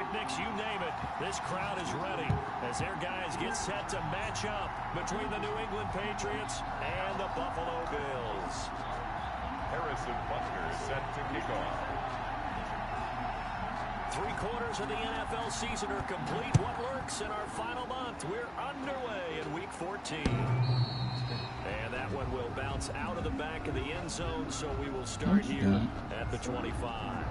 picnics, you name it. This crowd is ready as their guys get set to match up between the New England Patriots and the Buffalo Bills. Harrison Butker is set to kick off. 3/4 of the NFL season are complete. What lurks in our final month? We're underway in Week 14. And that one will bounce out of the back of the end zone, so we will start here at the 25.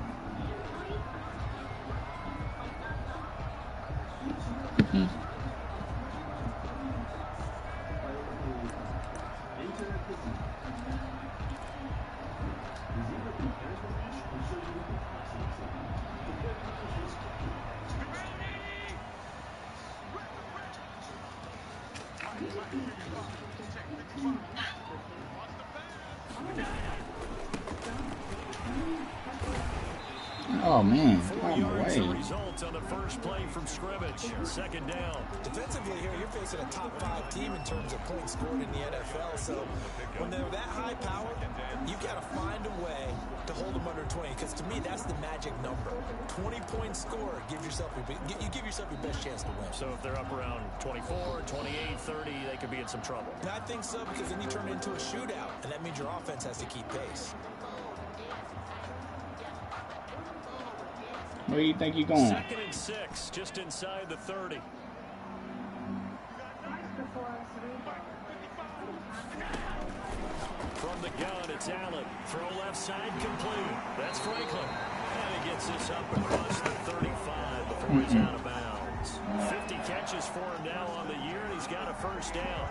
Oh man, 4 yards the result on the first play from scrimmage. Second down. Defensively here, you're facing a top 5 team in terms of points scored in the NFL. So when they're that high power, you got to find a way to hold them under 20. Because to me, that's the magic number. 20-point score, you give yourself your best chance to win. So if they're up around 24, 28, 30, they could be in some trouble. And I think so, because then you turn it into a shootout, and that means your offense has to keep pace. Where do you think you're going? 2nd and 6, just inside the 30. From the gun, it's Allen. Throw left side complete. That's Franklin. And he gets this up across the 35 before he's out of bounds. 50 catches for him now on the year, and he's got a first down.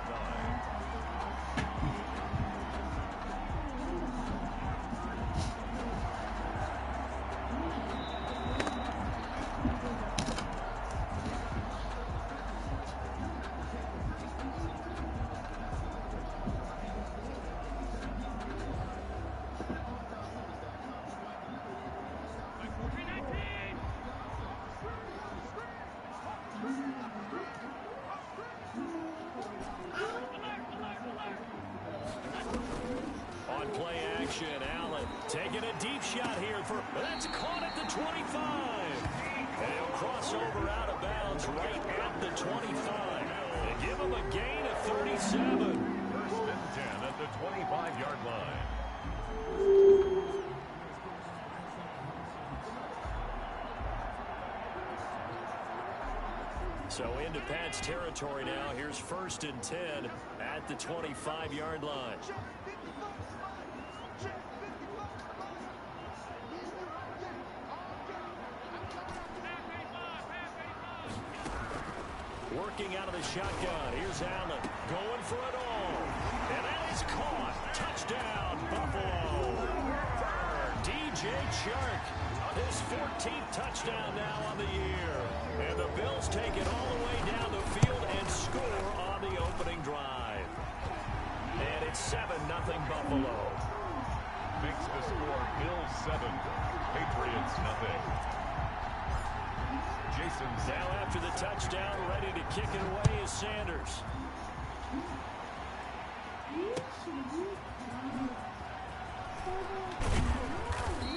Allen taking a deep shot here for that's caught at the 25. And he'll cross over out of bounds right at the 25. And give him a gain of 37. 1st and 10 at the 25-yard line. So into Pat's territory now. Here's 1st and 10 at the 25-yard line. Working out of the shotgun. Here's Allen going for it all. And that is caught. Touchdown, Buffalo. DJ Chark, his 14th touchdown now on the year. And the Bills take it all the way down the field and score on the opening drive. And it's 7-0 Buffalo. Makes the score Bills 7, Patriots 0. Now after the touchdown, ready to kick it away is Sanders.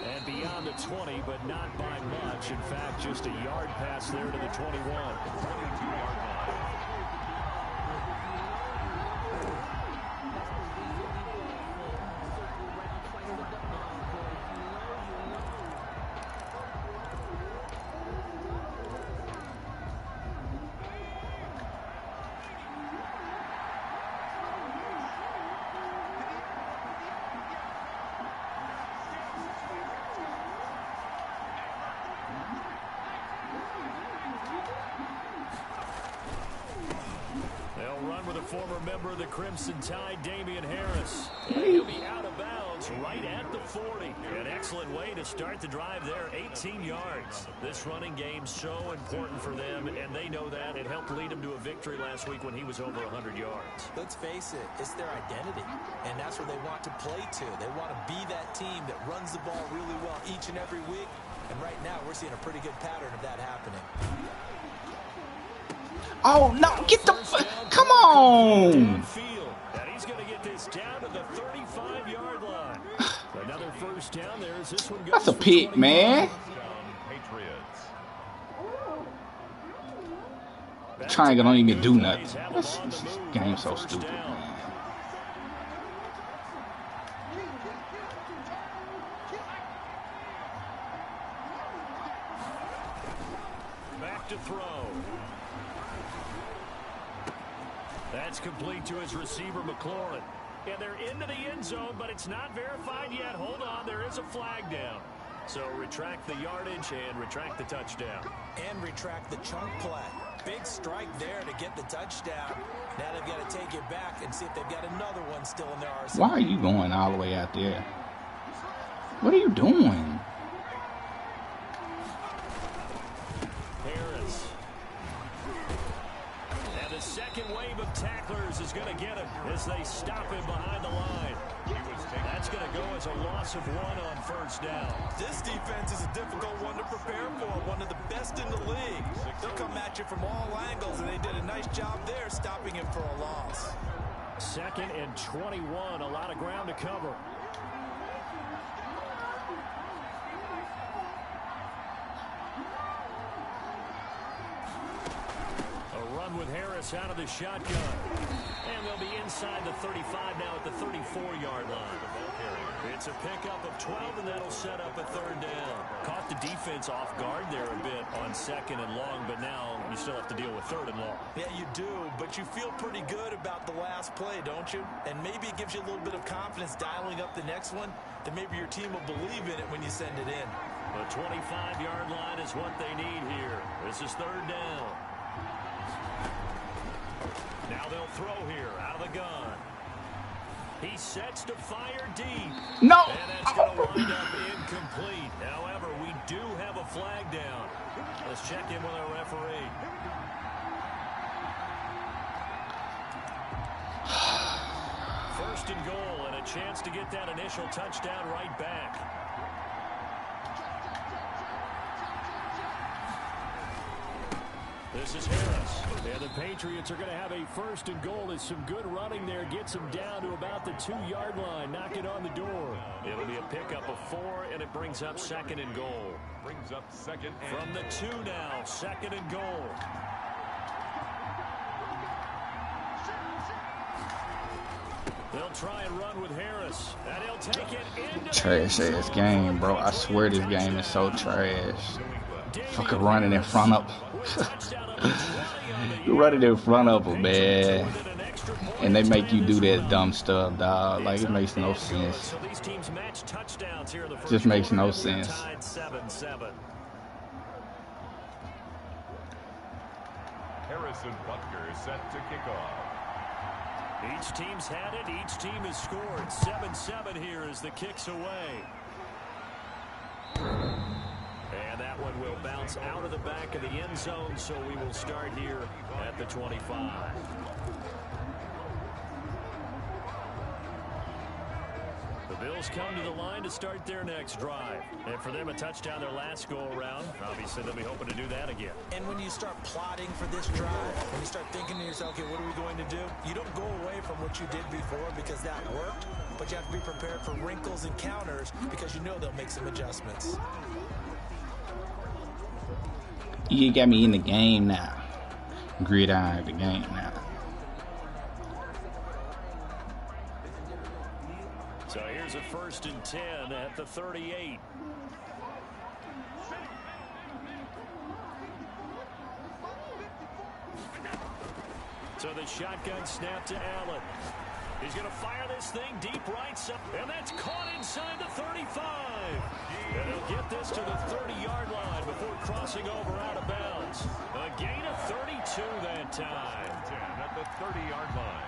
And beyond the 20, but not by much. In fact, just a yard pass there to the 21. 22-yard line. Former member of the Crimson Tide, Damian Harris. And he'll be out of bounds right at the 40. An excellent way to start the drive there, 18 yards. This running game so important for them, and they know that. It helped lead them to a victory last week when he was over 100 yards. Let's face it, it's their identity, and that's where they want to play to. They want to be that team that runs the ball really well each and every week, and right now we're seeing a pretty good pattern of that happening. Oh, no, get the come on. And he's going to get this down to the 35-yard line. Another first down there as this one goes. That's a pick, man. Patriots. Triangle don't even do nothing. This game's so stupid, man. Back to throw. That's complete to his receiver, McLaurin. And they're into the end zone, but it's not verified yet. Hold on, there is a flag down. So retract the yardage and retract the touchdown. And retract the chunk play. Big strike there to get the touchdown. Now they've got to take it back and see if they've got another one still in their arsenal. Why are you going all the way out there? What are you doing? Harris. And the second wave of tacklers is going to get him as they stop him behind the line. That's going to go as a loss of 1 on first down. This defense is a difficult one to prepare for, one of the best in the league. They'll come at you from all angles, and they did a nice job there stopping him for a loss. 2nd and 21, a lot of ground to cover. A run with Harris out of the shotgun. And they'll be inside the 35 now at the 34-yard line. It's a pickup of 12, and that'll set up a 3rd down. Caught the defense off guard there a bit on 2nd and long, but now you still have to deal with 3rd and long. Yeah, you do, but you feel pretty good about the last play, don't you? And maybe it gives you a little bit of confidence dialing up the next one, that maybe your team will believe in it when you send it in. The 25-yard line is what they need here. This is 3rd down. Now they'll throw here out of the gun. He sets to fire deep. No! And that's going to wind up incomplete. However, we do have a flag down. Let's check in with our referee. First and goal, and a chance to get that initial touchdown right back. This is Harris. And the Patriots are going to have a 1st and goal. As some good running there gets them down to about the 2-yard line. Knock it on the door. It'll be a pickup of 4, and it brings up 2nd and goal. Brings up 2nd and From the 2 now, 2nd and goal. They'll try and run with Harris. And he'll take it into Trash ass game, bro. I swear this game is so trash. Fucking running in front of you running in front of them, man. And they make you do that dumb stuff, dog. Like, it makes no sense. Just makes no sense. Harrison Butker set to kick off. Each team's had it. Each team has scored. 7-7 here as the kick's away. And that one will bounce out of the back of the end zone, so we will start here at the 25. The Bills come to the line to start their next drive. And for them, a touchdown their last go-around. Obviously, they'll be hoping to do that again. And when you start plotting for this drive, when you start thinking to yourself, okay, what are we going to do? You don't go away from what you did before because that worked, but you have to be prepared for wrinkles and counters because you know they'll make some adjustments. You got me in the game now. Gridiron the game now. So here's a 1st and 10 at the 38. So the shotgun snap to Allen. He's going to fire this thing deep right side, and that's caught inside the 35. And he'll get this to the 30-yard line before crossing over out of bounds. A gain of 32 that time. 10 at the 30-yard line.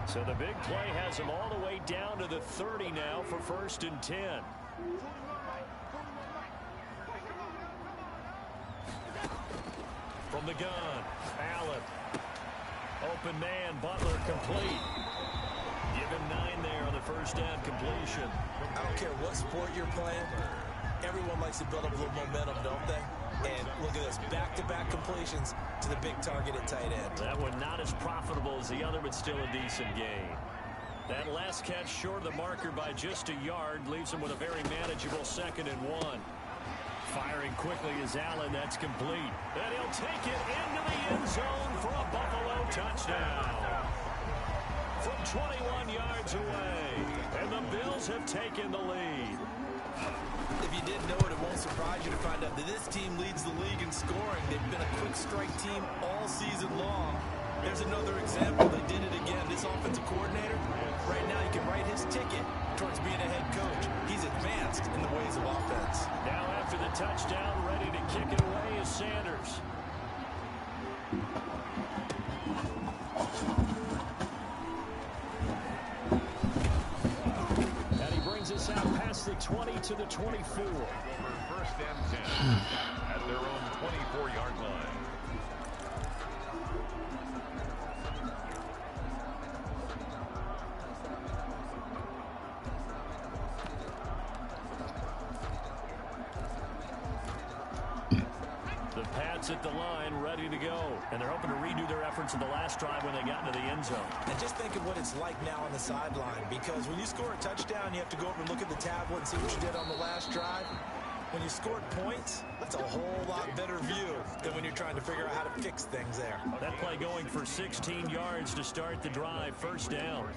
So the big play has him all the way down to the 30 now for 1st and 10. From the gun, Allen. Open man, Butler complete. Give him 9 there on the 1st down completion. I don't care what sport you're playing. Everyone likes to build up a little momentum, don't they? And look at this, back-to-back completions to the big target at tight end. That one not as profitable as the other, but still a decent gain. That last catch short of the marker by just a yard leaves him with a very manageable 2nd and 1. Firing quickly is Allen. That's complete. And he'll take it into the end zone for a Buffalo touchdown. From 21 yards away. And the Bills have taken the lead. If you didn't know it, it won't surprise you to find out that this team leads the league in scoring. They've been a quick strike team all season long. There's another example. They did it again. This offensive coordinator, right now you can write his ticket towards being a head coach. He's advanced in the ways of offense. Now after the touchdown, ready to kick it away is Sanders. And he brings us out past the 20 to the 24. First and 10 at their own 24-yard line. At the line, ready to go. And they're hoping to redo their efforts in the last drive when they got into the end zone. And just think of what it's like now on the sideline, because when you score a touchdown, you have to go over and look at the tablet and see what you did on the last drive. When you scored points, that's a whole lot better view than when you're trying to figure out how to fix things there. That play going for 16 yards to start the drive. First down.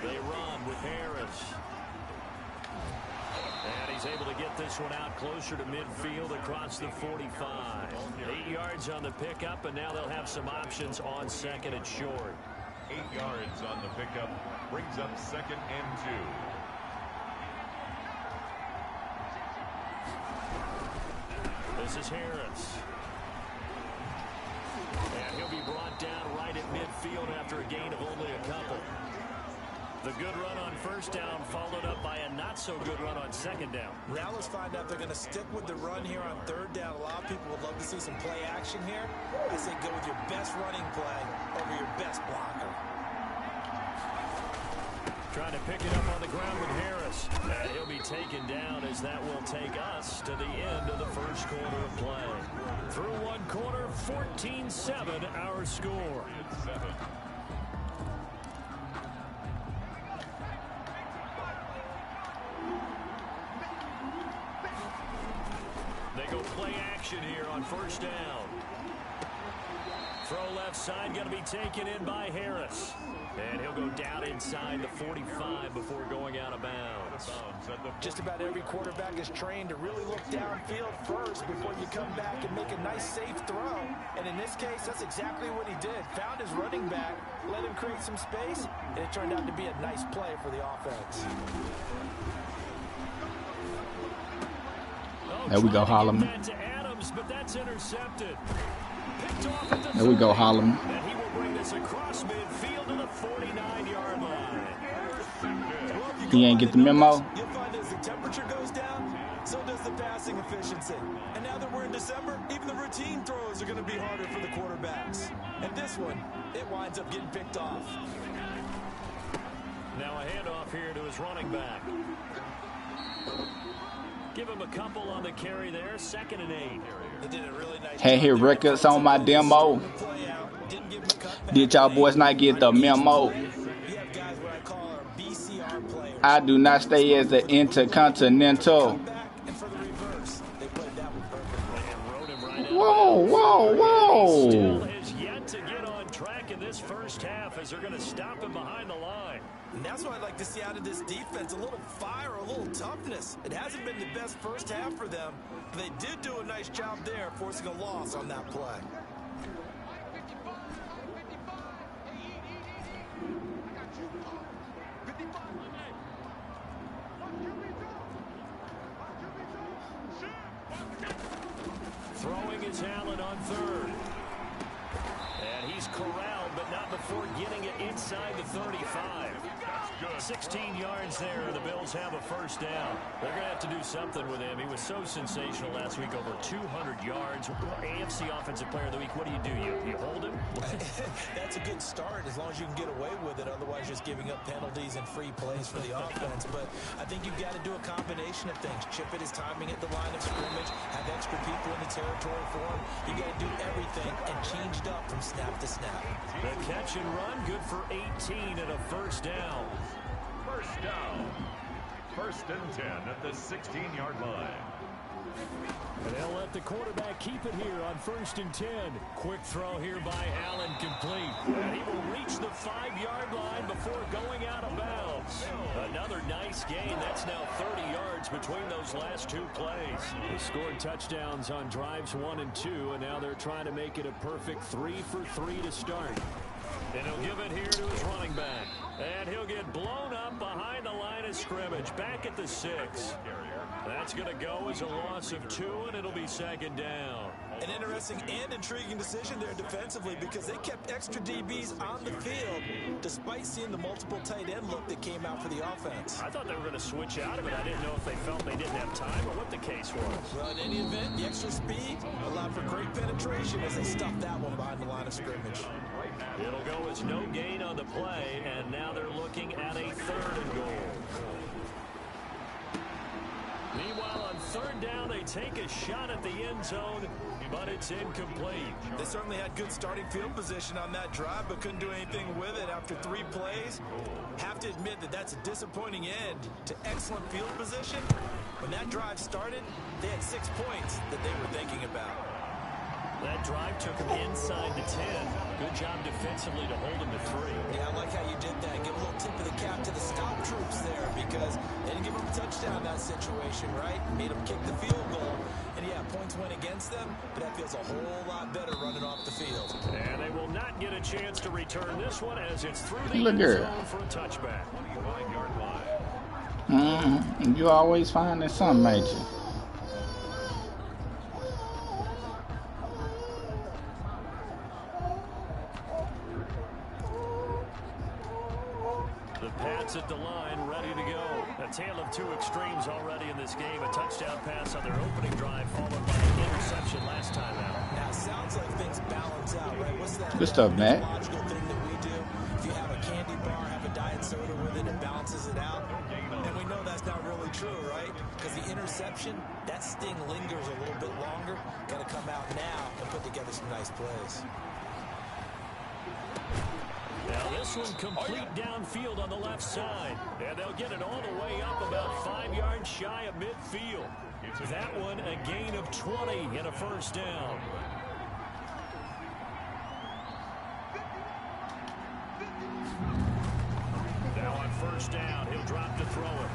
They run with Harris. And he's able to get this one out closer to midfield across the 45. 8 yards on the pickup, and now they'll have some options on 2nd and short. 8 yards on the pickup brings up 2nd and 2. This is Harris. And he'll be brought down right at midfield after a gain of only a couple. The good run on first down followed up by a not-so-good run on 2nd down. Now let's find out if they're going to stick with the run here on 3rd down. A lot of people would love to see some play action here. I say go with your best running play over your best blocker. Trying to pick it up on the ground with Harris. And he'll be taken down as that will take us to the end of the first quarter of play. Through one quarter, 14-7 our score. It's 7. They go play action here on first down. Throw left side, going to be taken in by Harris. And he'll go down inside the 45 before going out of bounds. Just about every quarterback is trained to really look downfield first before you come back and make a nice, safe throw. And in this case, that's exactly what he did. Found his running back, let him create some space, and it turned out to be a nice play for the offense. There we go, Harlem. Adams, but that's intercepted. There we go, Harlem. And he will bring this across midfield to the 49-yard line. Well, He ain't get the memo. You'll find as the temperature goes down, so does the passing efficiency. And now that we're in December, even the routine throws are going to be harder for the quarterbacks. And this one, it winds up getting picked off. Now a handoff here to his running back. Give him a couple on the carry there. 2nd and 8. They did a really nice Had job his there. records on my demo. Play out, didn't give him a cutback. Did y'all boys not get the memo? We have guys what I call our BCR players. I do not stay as the intercontinental. Back and for the reverse. They played that one perfectly. And rode him right out. Whoa, whoa, whoa. Still has yet to get on track in this first half as they're going to stop him behind the line. And that's what I'd like to see out of this defense. A little fire, a little toughness. It hasn't been the best first half for them, but they did do a nice job there, forcing a loss on that play. Throwing is Allen on 3rd. And he's corralled but not before getting it inside the 35. 16 yards there. The Bills have a first down. They're going to have to do something with him. He was so sensational last week, over 200 yards. AFC Offensive Player of the Week, what do? You hold him? That's a good start as long as you can get away with it. Otherwise, just giving up penalties and free plays for the offense. But I think you've got to do a combination of things. Chip it his timing at the line of scrimmage. Have extra people in the territory for him. You got to do everything and changed up from snap to snap. The catch and run, good for 18 and a first down. First down. 1st and 10 at the 16-yard line. And they'll let the quarterback keep it here on 1st and 10. Quick throw here by Allen, complete. And he will reach the 5-yard line before going out of bounds. Another nice gain. That's now 30 yards between those last two plays. They scored touchdowns on drives 1 and 2, and now they're trying to make it a perfect 3 for 3 to start. And he'll give it here to his running back. And he'll get blown up behind the line of scrimmage. Back at the 6. That's going to go as a loss of 2, and it'll be 2nd down. An interesting and intriguing decision there defensively because they kept extra DBs on the field despite seeing the multiple tight end look that came out for the offense. I thought they were going to switch out of it. I didn't know if they felt they didn't have time or what the case was. Well, in any event, the extra speed allowed for great penetration as they stuffed that one behind the line of scrimmage. It'll go as no gain on the play, and now they're looking at a 3rd and goal. Meanwhile, on 3rd down, they take a shot at the end zone, but it's incomplete. They certainly had good starting field position on that drive, but couldn't do anything with it after 3 plays. Have to admit that that's a disappointing end to excellent field position. When that drive started, they had 6 points that they were thinking about. That drive took him inside the 10. Good job defensively to hold him to 3. Yeah, I like how you did that. Give a little tip of the cap to the scout troops there because they didn't give them a touchdown in that situation, right? Made them kick the field goal. And, yeah, points went against them, but that feels a whole lot better running off the field. And they will not get a chance to return this one as it's through the end zone for a touchback. 25-yard Mm-hmm. line. You always finding something, ain't you? At the line, ready to go. A tale of 2 extremes already in this game. A touchdown pass on their opening drive, followed by an interception last time out. Now, it sounds like things balance out, right? What's that? Good stuff, Matt. Logical thing that we do. If you have a candy bar, have a diet soda with it, it balances it out. And we know that's not really true, right? Because the interception, that sting lingers a little bit longer. Got to come out now and put together some nice plays. Now this one complete downfield on the left side. And they'll get it all the way up about 5 yards shy of midfield. That one a gain of 20 and a first down. Now on first down, he'll drop to throw it.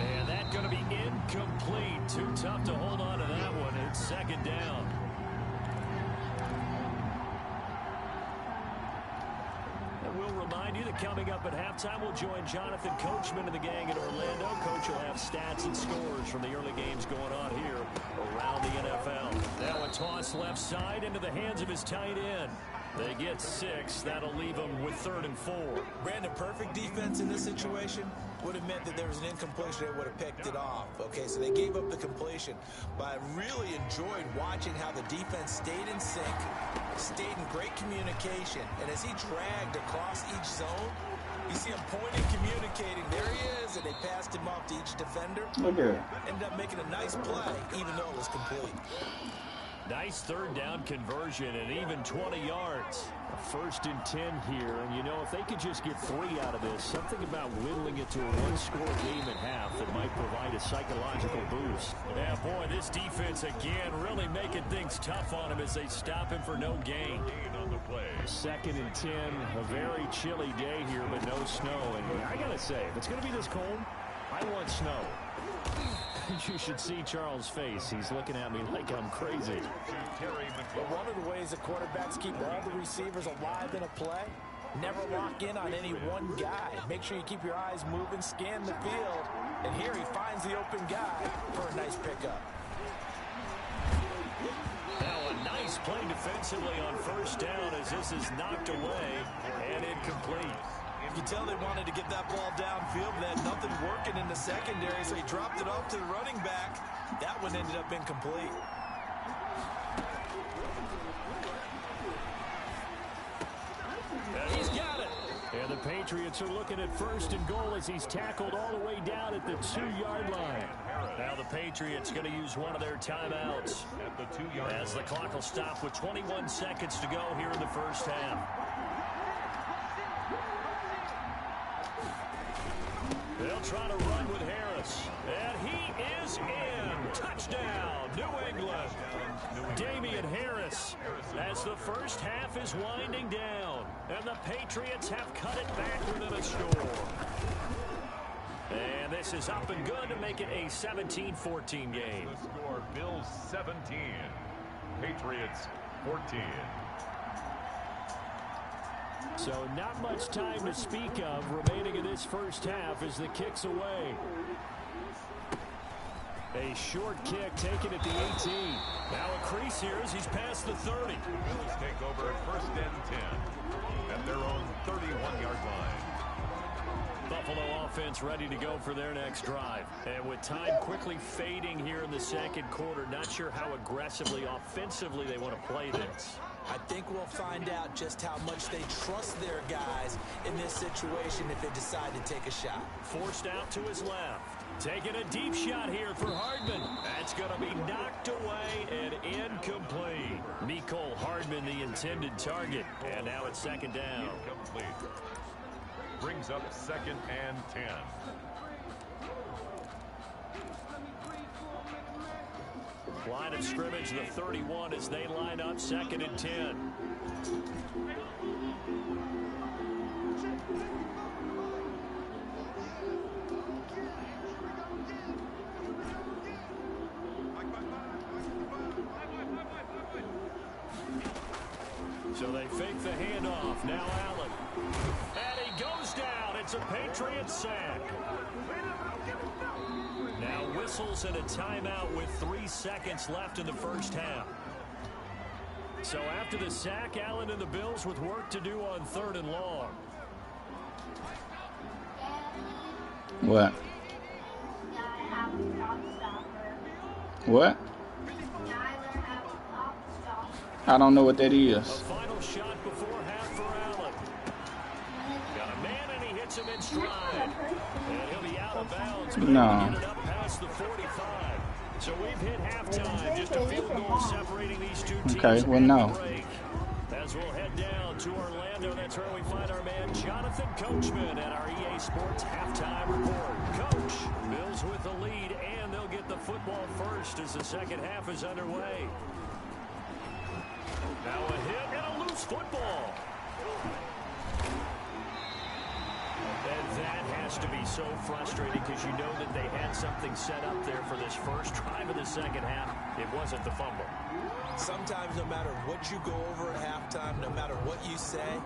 And that's going to be incomplete. Too tough to hold on to that one. It's 2nd down. Remind you that coming up at halftime, we'll join Jonathan Coachman and the gang in Orlando. Coach will have stats and scores from the early games going on here around the NFL. Now a toss left side into the hands of his tight end. They get 6. That'll leave them with 3rd and 4. Brandon, perfect defense in this situation would have meant that there was an incompletion. They would have picked it off. Okay, so they gave up the completion. But I really enjoyed watching how the defense stayed in sync, stayed in great communication. And as he dragged across each zone, you see him pointing, communicating. There he is, and they passed him off to each defender. Look at it. Ended up making a nice play, even though it was complete. Nice 3rd down conversion and even 20 yards. A 1st and 10 here, and you know, if they could just get 3 out of this, something about whittling it to a 1-score game at half that might provide a psychological boost. Yeah, boy, this defense again really making things tough on him as they stop him for no gain. On the play. 2nd and 10, a very chilly day here, but no snow. And I gotta say, if it's gonna be this cold, I want snow. You should see Charles' face. He's looking at me like I'm crazy. But one of the ways the quarterbacks keep all the receivers alive in a play, never lock in on any one guy. Make sure you keep your eyes moving, scan the field. And here he finds the open guy for a nice pickup. Now a nice Nice play defensively on first down as this is knocked away and incomplete. You can tell they wanted to get that ball downfield. They had nothing working in the secondary, so he dropped it off to the running back. That one ended up incomplete. And he's got it. And the Patriots are looking at first and goal as he's tackled all the way down at the 2-yard line. Now the Patriots going to use one of their timeouts At the 2-yard line. as the clock will stop with 21 seconds to go here in the first half. They'll try to run with Harris. And he is in. Touchdown, New England. Damian Harris as the first half is winding down. And the Patriots have cut it back within a score. And this is up and good to make it a 17-14 game. The score, Bills 17, Patriots 14. So not much time to speak of remaining in this first half as the kick's away. A short kick taken at the 18. Now a crease here as he's past the 30. Bills take over at first and 10 at their own 31-yard line. Buffalo offense ready to go for their next drive. And with time quickly fading here in the second quarter, not sure how aggressively offensively they want to play this. I think we'll find out just how much they trust their guys in this situation if they decide to take a shot. Forced out to his left. Taking a deep shot here for Hardman. That's going to be knocked away and incomplete. Mecole Hardman, the intended target. And now it's second down. Incomplete. Brings up second and 10. Line of scrimmage, the 31 as they line up second and 10. So they fake the handoff. Now Allen. And he goes down. It's a Patriots sack. Now whistles and a timeout with 3 seconds left in the first half. So after the sack, Allen and the Bills with work to do on 3rd and long. What? What? I don't know what that is. A final shot before half for Allen. Got a man and he hits him in stride. And he'll be out of bounds. But No. get it up past the 45. So we've hit halftime. Just a field goal separating these two teams. Okay, well, no. Break. As we'll head down to Orlando, that's where we find our man Jonathan Coachman at our EA Sports halftime report. Coach, Bills with the lead, and they'll get the football first as the second half is underway. Now a hit and a loose football. And that has to be so frustrating because you know that they had something set up there for this first drive of the second half. It wasn't the fumble. Sometimes no matter what you go over at halftime, no matter what you say,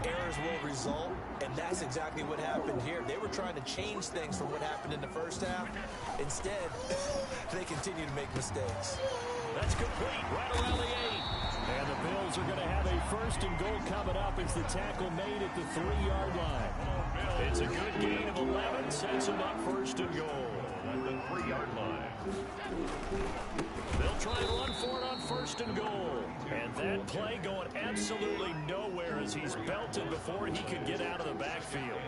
errors will result, and that's exactly what happened here. They were trying to change things from what happened in the first half. Instead, they continue to make mistakes. That's complete right around the 8. And the Bills are going to have a first and goal coming up as the tackle made at the 3-yard line. It's a good gain of 11, sets them up first and goal. At the 3-yard line. They'll try and run for it on first and goal. And that play going absolutely nowhere as he's belted before he could get out of the backfield.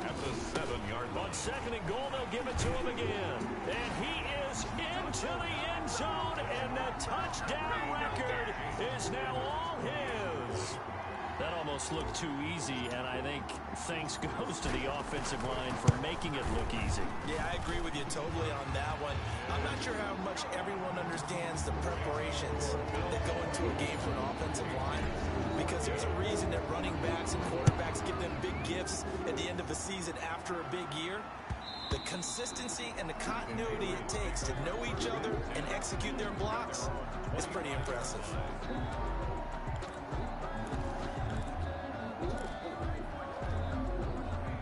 At the 7-yard line. On second and goal, they'll give it to him again. And he is into the end zone, and the touchdown record is now all his. That almost looked too easy, and I think thanks goes to the offensive line for making it look easy. Yeah, I agree with you totally on that one. I'm not sure how much everyone understands the preparations that go into a game for an offensive line, because there's a reason that running backs and quarterbacks give them big gifts at the end of the season after a big year. The consistency and the continuity it takes to know each other and execute their blocks is pretty impressive.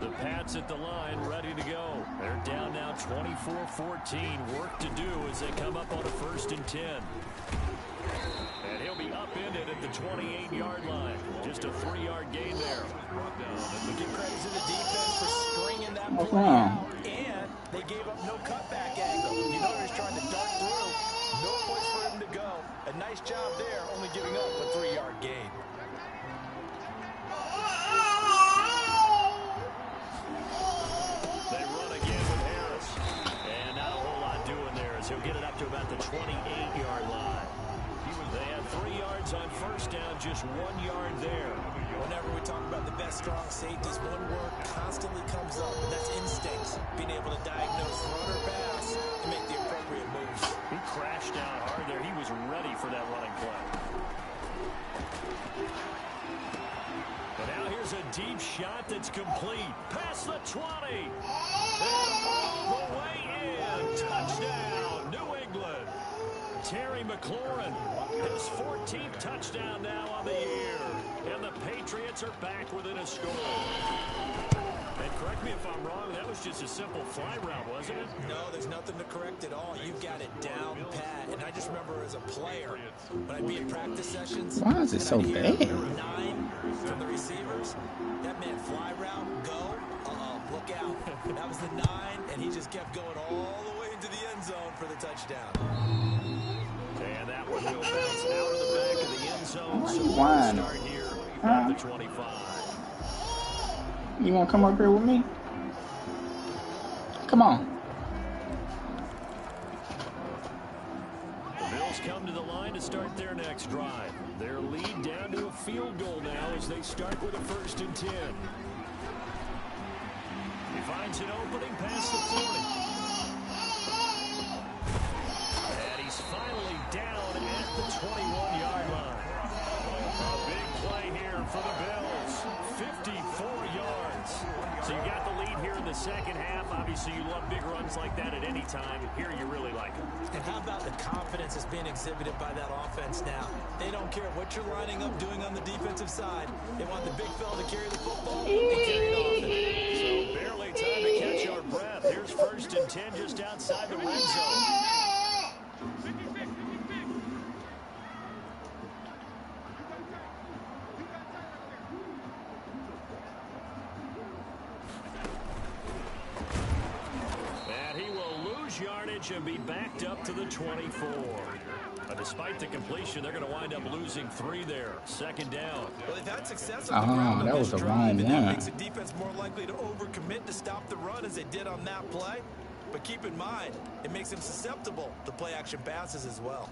The pass Pats at the line, ready to go. They're down now 24-14. Work to do as they come up on a 1st and 10. And he'll be upended at the 28-yard line. Just a 3-yard gain there. We give credit to the defense for stringing that What's play wrong? out, and they gave up no cutback angle. You know he was trying to dart through. No place for him to go. A nice job there, only giving up a 3-yard gain. They run again with Harris. And not a whole lot doing there as he'll get it up to about the 28-yard line. They had 3 yards on 1st down, just 1 yard there. Whenever we talk about the best strong safeties, one word constantly comes up, and that's instincts. Being able to diagnose run or pass and make the appropriate moves. He crashed down hard there. He was ready for that running play. And now here's a deep shot that's complete. Past the 20. And all the way in. Touchdown, New England. Terry McLaurin, his 14th touchdown now on the year. And the Patriots are back within a score. And correct me if I'm wrong, that was just a simple fly route, wasn't it? No, there's nothing to correct at all. You've got it down pat. And I just remember as a player, when I'd be in practice sessions. Why is it so bad? 9 from the receivers. That meant fly route, go. Look out. That was the 9, and he just kept going all the way into the end zone for the touchdown. And that one will bounce out of the back of the end zone. So we'll Whine. start here at the 25. You want to come up here with me? Come on. The Bills come to the line to start their next drive. Their lead down to a field goal now as they start with a 1st and 10. He finds an opening past the 40. And he's finally down at the 21-yard line. A big play here for the Bills. 54 yards. So you got the lead here in the second half. Obviously, you love big runs like that at any time. Here, you really like them. And how about the confidence that's being exhibited by that offense now? They don't care what you're lining up doing on the defensive side. They want the big fella to carry the football and carry it off. So barely time to catch our breath. Here's 1st and 10 just outside the red zone. And he will lose yardage and be backed up to the 24. Despite the completion, they're going to wind up losing 3 there. 2nd down. Well, they've had success on the ground on that this was a drive, wrong and that one. makes the defense more likely to overcommit to stop the run as they did on that play. But keep in mind, it makes them susceptible to play-action passes as well.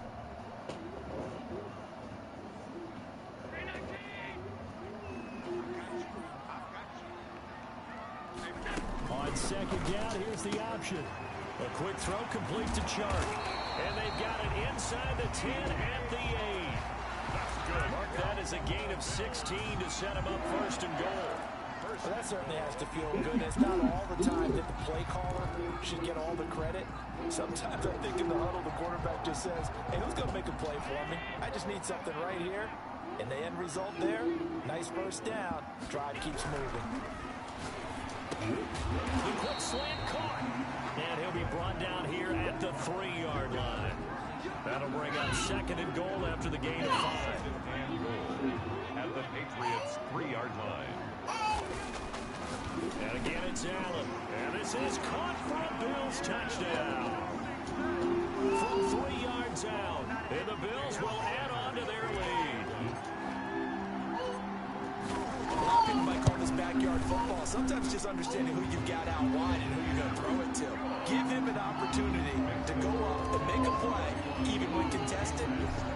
On 2nd down, here's the option. A quick throw complete to Chark. And they've got it inside the 10 and the 8. That's good. Mark that as a gain of 16 to set him up 1st and goal. Well, that certainly has to feel good. It's not all the time that the play caller should get all the credit. Sometimes I think in the huddle, the quarterback just says, hey, who's going to make a play for me? I just need something right here. And the end result there, nice 1st down. Drive keeps moving. The quick slant caught. And he'll be brought down here at the 3-yard line. That'll bring up 2nd and goal after the gain of 5. At the Patriots 3-yard line. And again, it's Allen. And this is caught for a Bills touchdown. From 3 yards out. And the Bills will add on to their lead. A lot of people might call this backyard football. Sometimes just understanding who you've got out wide and who you're going to throw it to. Give him an opportunity to go up and make a play, even when contested.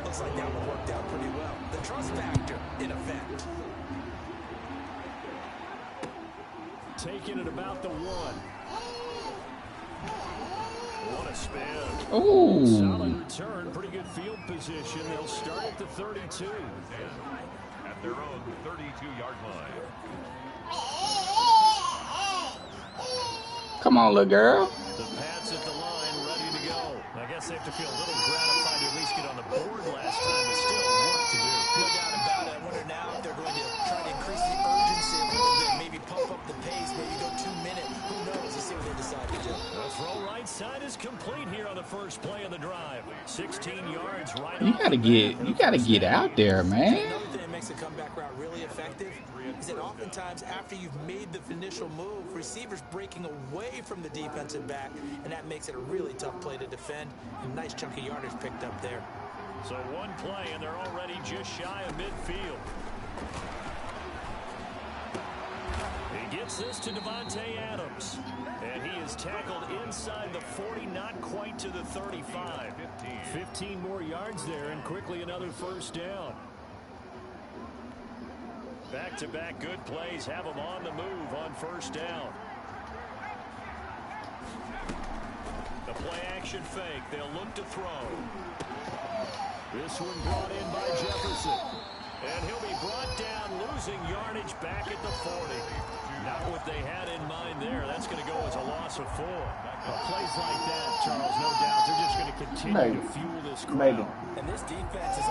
Looks like that one worked out pretty well. The trust factor, in effect. Taking it about the 1. What a spin. Oh. Solid return. Pretty good field position. They'll start at the 32. At their own 32-yard line. Come on, little girl. The Pats at the line, ready to go. I guess they have to feel a little gratified to at least get on the board last time, but still work to do. No doubt about it. I wonder now if they're going to try to increase the urgency a little bit, maybe pump up the pace, maybe go 2 minutes have to do. The throw right side is complete here on the first play of the drive. 16 yards right. You gotta get out there, man. Another thing that makes a comeback route really effective is that oftentimes after you've made the initial move, receivers breaking away from the defensive back, and that makes it a really tough play to defend. A nice chunk of yardage picked up there. So one play, and they're already just shy of midfield. He gets this to Devontae Adams. And he is tackled inside the 40, not quite to the 35. 15 more yards there, and quickly another first down. Back-to-back good plays have them on the move on first down. The play-action fake. They'll look to throw. This one brought in by Jefferson. And he'll be brought down, losing yardage back at the 40. Not what they had in mind there. That's going to go as a loss of 4. Plays like that, Charles, no doubt, they're just going to continue to fuel this crowd. And this defense is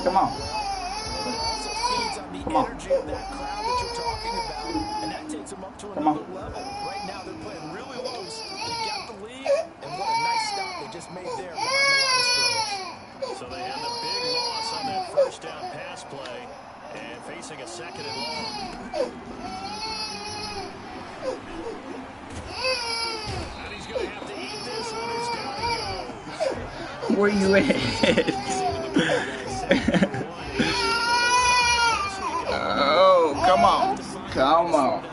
Come on. But it also feeds on the energy of that crowd that you're talking about, and that takes them up to another level. Right now, they're playing really loose. They've got the lead, and what a nice stop they just made there behind the line of scrimmage. So they had the big loss on that first down pass play, and facing a second and long. And he's going to have to eat this one as down he goes. Where you at? Oh, come on. Come on.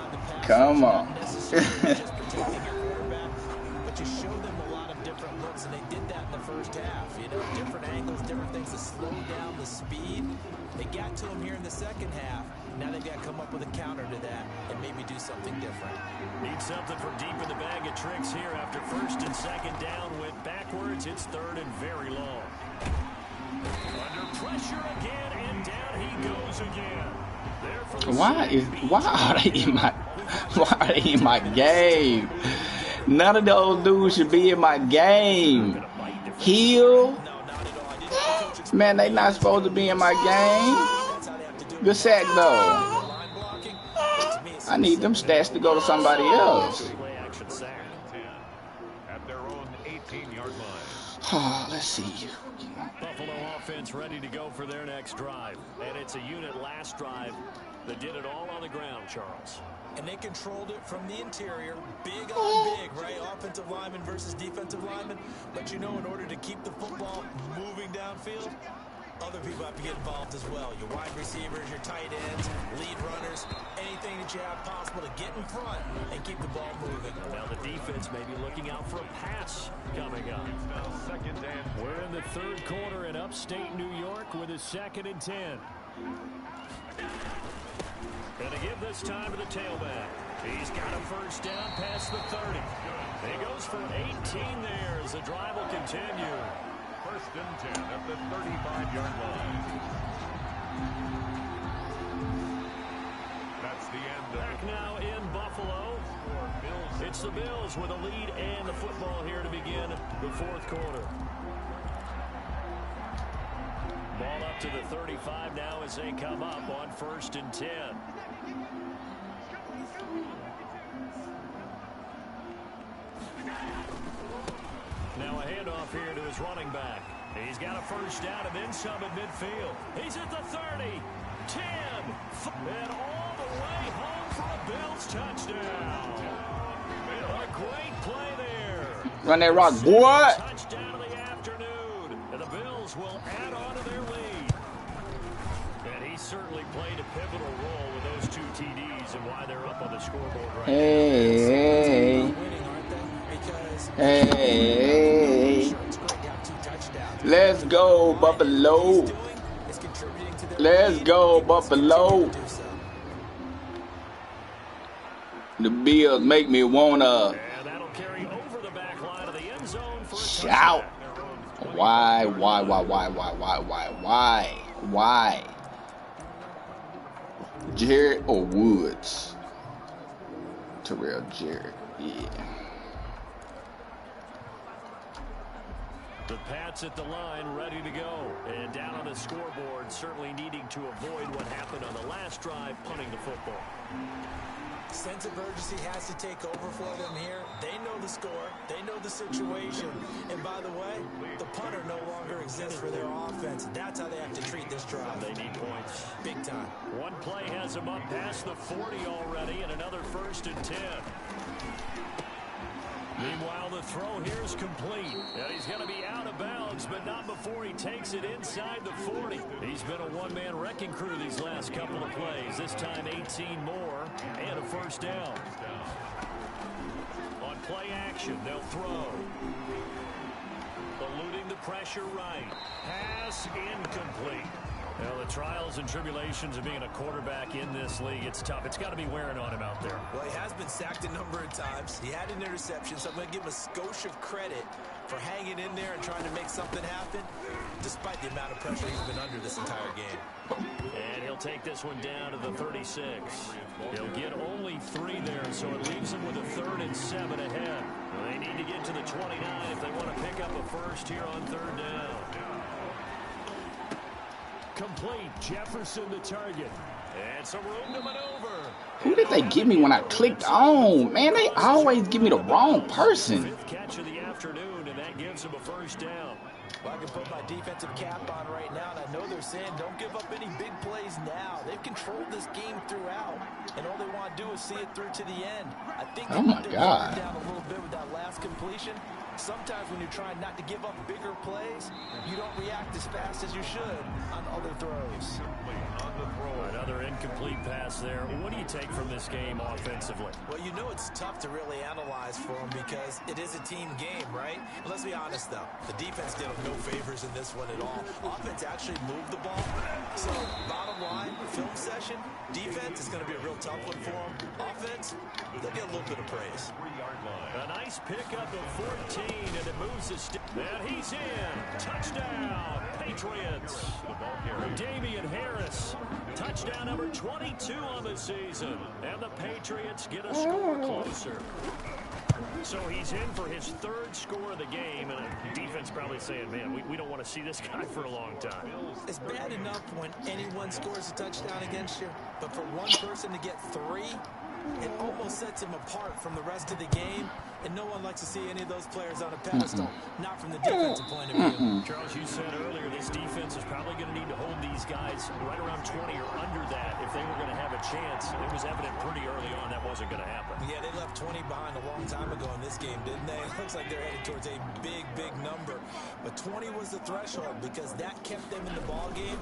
Come on. But you showed them a lot of different looks, and they did that in the first half. You know, different angles, different things to slow down the speed. They got to him here in the second half. Now they've got to come up with a counter to that and maybe do something different. Need something from deep in the bag of tricks here after first and second down. Went backwards. It's third and very long. Under pressure again, and down he goes again. Why are they in my game? None of those dudes should be in my game. Heel? Man, they not supposed to be in my game. Good sack though. I need them stats to go to somebody else. Oh, let's see. Buffalo offense ready to go for their next drive. And it's a unit last drive that did it all on the ground, Charles. And they controlled it from the interior. Big on big, right? Offensive lineman versus defensive lineman. But you know, in order to keep the football moving downfield, other people have to get involved as well. Your wide receivers, your tight ends, lead runners, anything that you have possible to get in front and keep the ball moving. Now the defense may be looking out for a pass coming up. We're in the third quarter in upstate New York with a 2nd and 10. Going to give this time to the tailback. He's got a first down past the 30. He goes for 18 there as the drive will continue. First and 10 at the 35-yard line. That's the end. Back now in Buffalo. It's the Bills with a lead and the football here to begin the fourth quarter. Ball up to the 35 now as they come up on 1st and 10. Now a handoff here to his running back. He's got a first down and then some at midfield. He's at the 30, 10, and all the way home for a Bills touchdown. A great play there. Run that rock, boy. Touchdown of the afternoon. And the Bills will add on to their lead. And he certainly played a pivotal role with those 2 TDs and why they're up on the scoreboard right Hey. Hey. Let's go, Buffalo. Let's go, Buffalo. The Bills make me wanna shout. Why? Jarrett or Woods? Terrell Jarrett, yeah. The Pats at the line, ready to go. And down on the scoreboard, certainly needing to avoid what happened on the last drive, punting the football. Sense of urgency has to take over for them here. They know the score. They know the situation. And by the way, the punter no longer exists for their offense. That's how they have to treat this drive. They need points. Big time. One play has them up past the 40 already, and another 1st and 10. Meanwhile, the throw here is complete. And he's going to be out of bounds, but not before he takes it inside the 40. He's been a one-man wrecking crew these last couple of plays. This time 18 more and a 1st down. On play action, they'll throw. Eluding the pressure right. Pass incomplete. Well, the trials and tribulations of being a quarterback in this league, it's tough. It's got to be wearing on him out there. Well, he has been sacked a number of times. He had an interception, so I'm going to give him a skosh of credit for hanging in there and trying to make something happen, despite the amount of pressure he's been under this entire game. And he'll take this one down to the 36. He'll get only 3 there, so it leaves him with a 3rd and 7 ahead. Well, they need to get to the 29 if they want to pick up a 1st here on 3rd down. Complete. Jefferson the target. And some room to maneuver. Who did they give me when I clicked on? Man, they always give me the wrong person. 5th catch of the afternoon, and that gives him a 1st down. Well, I can put my defensive cap on right now, and I know they're saying don't give up any big plays now. They've controlled this game throughout, and all they want to do is see it through to the end. I think oh my God, down a little bit with that last completion. Sometimes when you're trying not to give up bigger plays, you don't react as fast as you should on other throws. Another incomplete pass there. What do you take from this game offensively? Well, you know it's tough to really analyze for them because it is a team game, right? But let's be honest, though. The defense did them no favors in this one at all. Offense actually moved the ball. So, bottom line, film session, defense is going to be a real tough one for them. Offense, they'll get a little bit of praise. A nice pickup of 14, and it moves the stick. And he's in. Touchdown, Patriots. Damian Harris. Touchdown number 22 on the season. And the Patriots get a score closer. So he's in for his 3rd score of the game, and the defense probably saying, man, we don't want to see this guy for a long time. It's bad enough when anyone scores a touchdown against you, but for one person to get 3, it almost sets him apart from the rest of the game, and no one likes to see any of those players on a pedestal, not from the defensive point of view. Charles, you said earlier this defense is probably going to need to hold these guys right around 20 or under that if they were going to have a chance. It was evident pretty early on that wasn't going to happen. Yeah, they left 20 behind a long time ago in this game, didn't they? It looks like they're headed towards a big, big number. But 20 was the threshold because that kept them in the ball game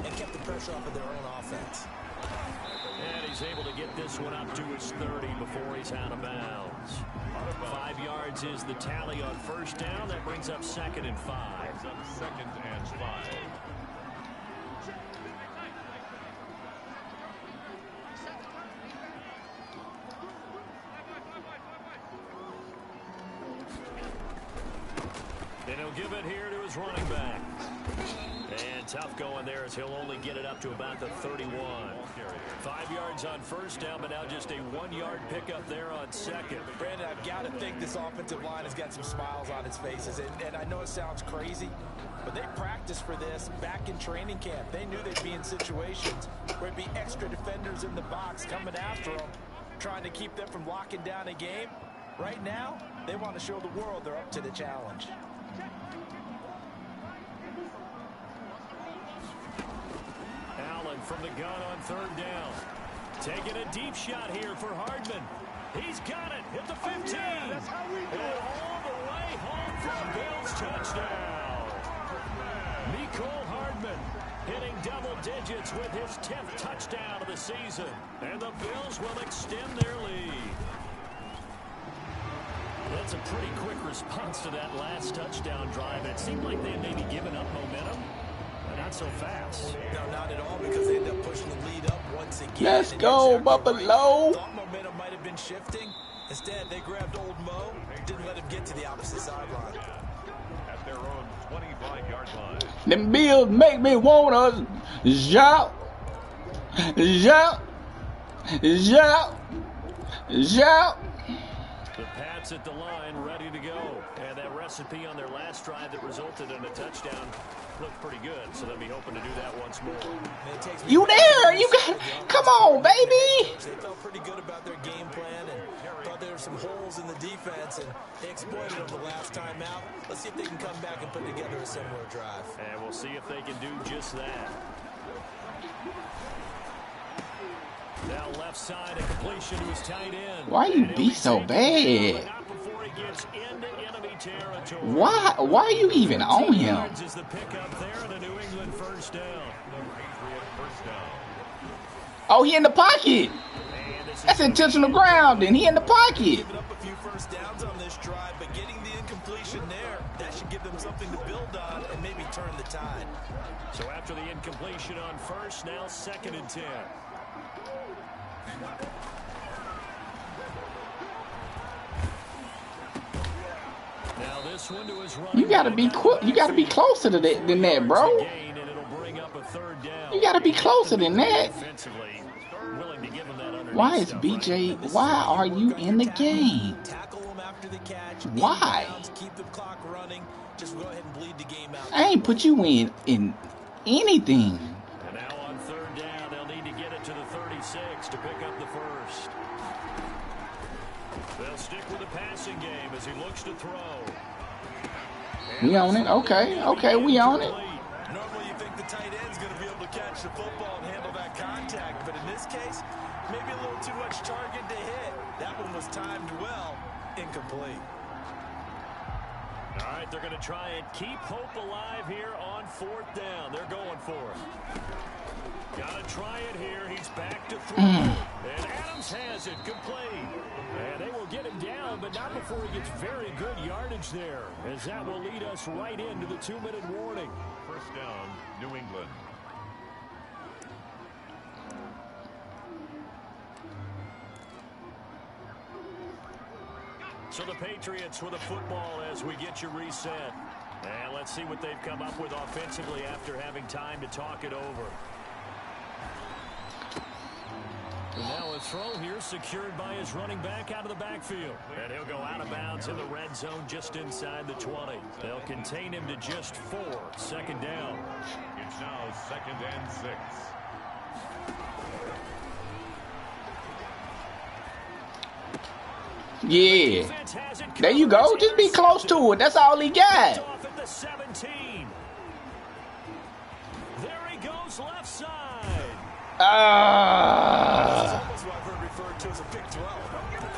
and kept the pressure off of their own offense. And he's able to get this one up to his 30 before he's out of bounds. 5 yards is the tally on 1st down. That brings up 2nd and 5. 2nd and 5. And he'll give it here to his running back. And tough going there as he'll only get it up to about the 31. 5 yards on 1st down, but now just a 1-yard pickup there on 2nd. Brandon, I've got to think this offensive line has got some smiles on its faces. And I know it sounds crazy, but they practiced for this back in training camp. They knew they'd be in situations where it'd be extra defenders in the box coming after them, trying to keep them from locking down a game. Right now, they want to show the world they're up to the challenge. Allen from the gun on 3rd down. Taking a deep shot here for Hardman. He's got it at the 15. And all the way home for a Bills touchdown. Mecole Hardman hitting double digits with his 10th touchdown of the season. And the Bills will extend their lead. That's a pretty quick response to that last touchdown drive. And it seemed like they had maybe given up momentum. Not so fast. No, not at all, because they end up pushing the lead up once again. Let's go, Buffalo. Thought momentum might have been shifting. Instead, they grabbed old Mo, didn't let him get to the opposite sideline. At their own 25-yard line. Them Bills make me wanna shout, shout, shout, shout. The Pats at the line, ready to go. And that recipe on their last drive that resulted in a touchdown looked pretty good, so they'll be hoping to do that once more. You there? You got? Come on, baby. They felt pretty good about their game plan and thought there were some holes in the defense, and they exploited them the last time out. Let's see if they can come back and put together a similar drive. And we'll see if they can do just that. Now left side, a completion to his tight end. Why you be so bad? Why are you even on him? Is the pickup there and a New England first down. Oh, he in the pocket. That's intentional grounding. He in the pocket. Giving up a few first downs on this drive, but getting the incompletion there, that should give them something to build on and maybe turn the tide. So after the incompletion on first, now 2nd and 10. Now this one to his running. You gotta be you gotta be closer to that than that, bro. You gotta be closer than that. Why is BJ? Why are you in the game? Why? I ain't put you in anything. And now on 3rd down, they'll need to get it to the 36 to pick up the first. They'll stick with the passing game as he looks to throw. We on it. Okay, we on it. Normally you think the tight end's going to be able to catch the football and handle that contact, but in this case, maybe a little too much target to hit. That one was timed well, incomplete. All right, they're going to try and keep hope alive here on 4th down. They're going for it. Got to try it here. He's back to throw. And Adams has it complete. And they will get him down, but not before he gets very good yardage there, as that will lead us right into the 2-minute warning. First down, New England. So the Patriots with a football as we get you reset. And let's see what they've come up with offensively after having time to talk it over. And now a throw here secured by his running back out of the backfield. And he'll go out of bounds in the red zone just inside the 20. They'll contain him to just 4. 2nd down. It's now 2nd and 6. Yeah. There you go. Just be close to it. That's all he got. Off at the 17. There he goes left side. That's what I've heard referred to as a Big 12.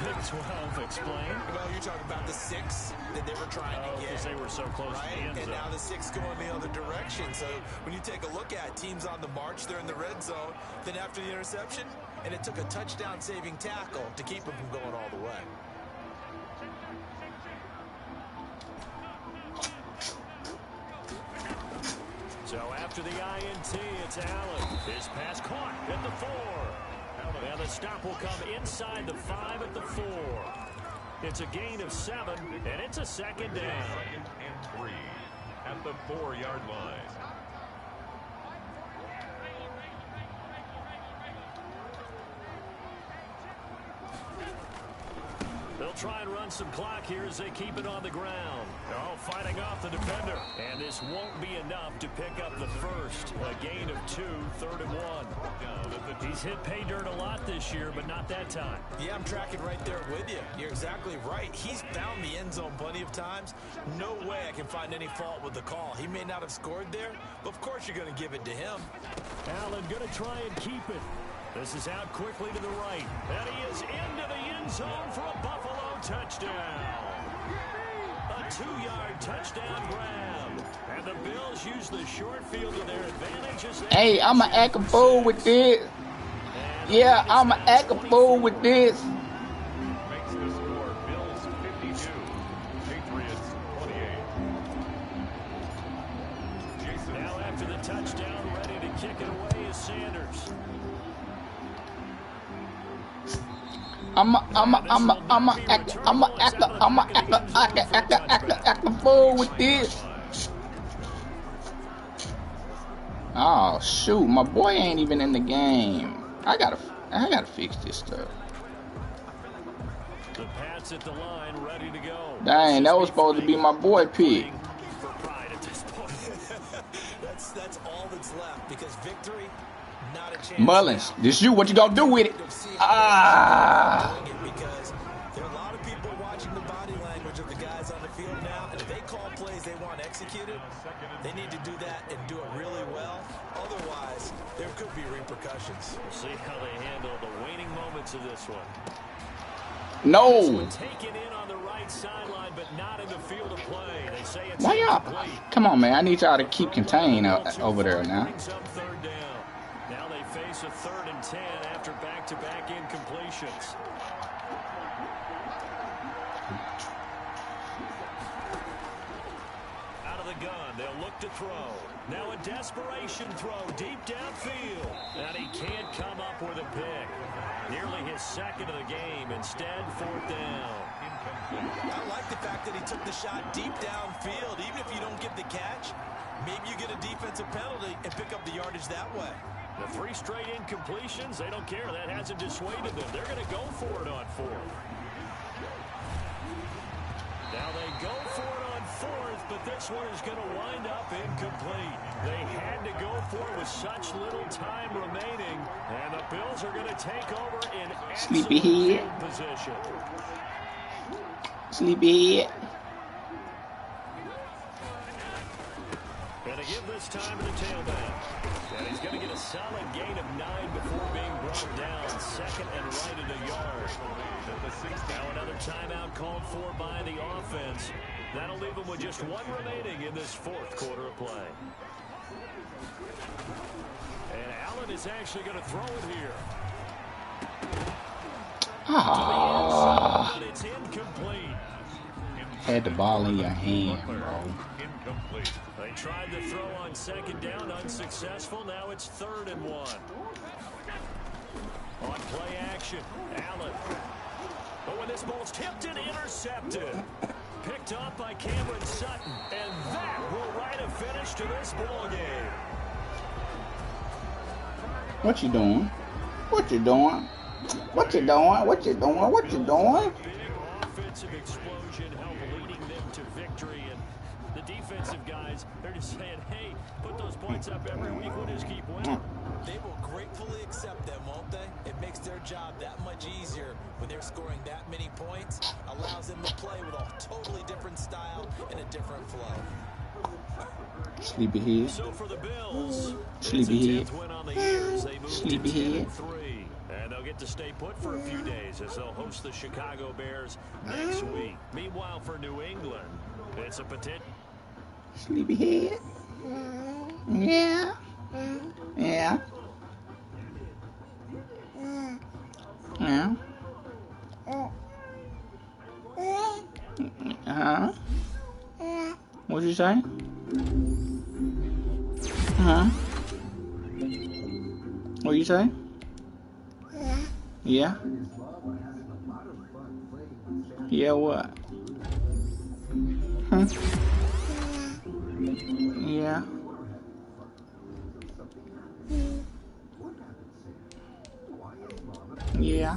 Big 12, explain. Well, you're talking about the 6 that they were trying to get. Because they were so close to the end zone. And now the 6 going the other direction. So when you take a look at teams on the march, they're in the red zone. Then after the interception, and it took a touchdown-saving tackle to keep them from going all the way. So after the INT, it's Allen. His pass caught at the 4. Now the stop will come inside the 5 at the 4. It's a gain of 7, and it's a 2nd down. 2nd and 3 at the 4-yard line. They'll try and run some clock here as they keep it on the ground. Oh, fighting off the defender. And this won't be enough to pick up the first. A gain of 2, 3rd and 1. He's hit pay dirt a lot this year, but not that time. Yeah, I'm tracking right there with you. You're exactly right. He's found the end zone plenty of times. No way I can find any fault with the call. He may not have scored there, but of course you're going to give it to him. Allen going to try and keep it. This is out quickly to the right. And he is into the end zone for a Buffalo touchdown. A 2-yard touchdown grab. And the Bills use the short field to their advantage. Hey, I'm going to act a fool with this. Yeah, I'm going to act a fool with this. Makes the score Bills 52, Patriots 28. Now after the touchdown, ready to kick it away is Sanders. I'm a fool with this. Oh shoot, my boy ain't even in the game. I gotta fix this stuff. The Pats at the line, ready to go. Dang, that was supposed to be my boy pick. For pride at this point. That's all that's left because victory, not a chance. Mullins, now. this you. What you gonna do with it? Ah. Because there are a lot of people watching the body language of the guys on the field now, and if they call plays they want executed, they need to do that and do it really well. Otherwise, there could be repercussions. We'll see how they handle the waning moments of this one. No. Taken in on the right sideline, but not in the field of play. They say it's Why y'all? Come on, man. I need y'all to keep contained over there now. Third down. Now they face a 3rd and 10 after back-to-back incompletions. Out of the gun, they'll look to throw. Now a desperation throw deep downfield. And he can't come up with a pick. Nearly his 2nd of the game. Instead, 4th down. I like the fact that he took the shot deep downfield. Even if you don't get the catch, maybe you get a defensive penalty and pick up the yardage that way. The 3 straight incompletions, they don't care. That hasn't dissuaded them. They're going to go for it on 4th. Now they go for it on 4th, but this one is going to wind up incomplete. They had to go for it with such little time remaining, and the Bills are going to take over in excellent field position. Sleepyhead. And to give this time to the tailback. And he's going to get a solid gain of 9 before being brought down. 2nd and right at a yard. Now another timeout called for by the offense. That'll leave them with just 1 remaining in this 4th quarter of play. And Allen is actually going to throw it here. Ah. It's incomplete. Had the ball in your hand, bro. Incomplete. They tried to throw on 2nd down, unsuccessful. Now it's 3rd and 1. On play action, Allen. But when this ball's tipped and intercepted. Picked up by Cameron Sutton. And that will write a finish to this ball game. What you doing? What you doing? What you doing? What you doing? What you doing? Big offensive explosion help leading them to victory. And the defensive guys, they're just saying, hey, put those points up every week. We'll just keep winning. They will gratefully accept them, won't they? It makes their job that much easier when they're scoring that many points. Allows them to play with a totally different style and a different flow. Sleepyhead. So for the Bills, Sleepyhead. Sleepyhead. And they'll get to stay put for a few days as they'll host the Chicago Bears next week. Meanwhile, for New England, it's a potential. Sleepyhead. Yeah. Yeah. Yeah. Uh-huh. What'd you say? Uh-huh. What'd you say? Yeah. Yeah, what? Huh? Yeah. Yeah.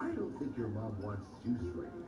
I don't think your mom wants juice right now.